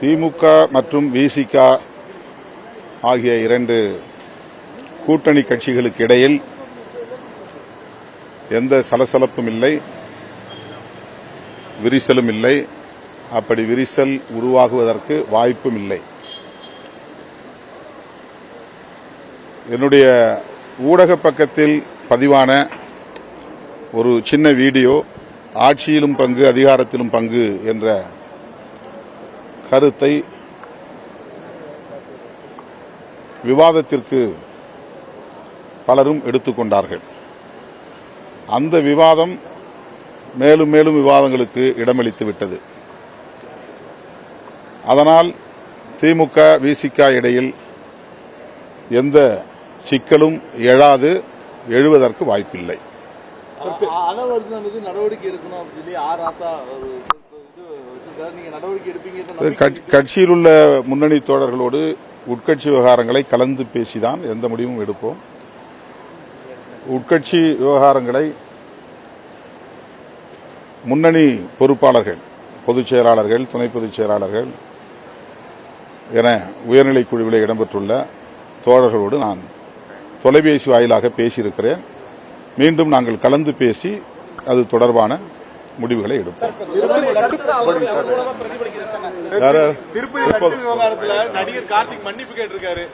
திமுக மற்றும் விசிக ஆகிய இரண்டு கூட்டணி கட்சிகளுக்கு இடையில் எந்த சலசலப்பும் இல்லை, விரிசலும் இல்லை. அப்படி விரிசல் உருவாகுவதற்கு வாய்ப்பும் இல்லை. என்னுடைய ஊடக பக்கத்தில் பதிவான ஒரு சின்ன வீடியோ ஆட்சியிலும் பங்கு அதிகாரத்திலும் பங்கு என்ற கருத்தை விவாதத்திற்கு பலரும் எடுத்துக்கொண்டார்கள். அந்த விவாதம் மேலும் மேலும் விவாதங்களுக்கு இடமளித்து விட்டது. அதனால் திமுக விசிக இடையில் எந்த சிக்கலும் எழுவதற்கு வாய்ப்பில்லை. கட்சியில் உள்ள முன்னணி தோழர்களோடு உட்கட்சி விவகாரங்களை கலந்து பேசிதான் எந்த முடிவும் எடுப்போம். உட்கட்சி விவகாரங்களை முன்னணி பொறுப்பாளர்கள், பொதுச் செயலாளர்கள், துணை பொதுச் செயலாளர்கள் என உயர்நிலை குழுவில் இடம்பெற்றுள்ள தோழர்களோடு நான் தொலைபேசி வாயிலாக பேசியிருக்கிறேன். மீண்டும் நாங்கள் கலந்து பேசி அது தொடர்பான முடிவுகளை எடுப்போம். நடிகர் கார்த்திக் மன்னிப்பு கேட்டிருக்காரு.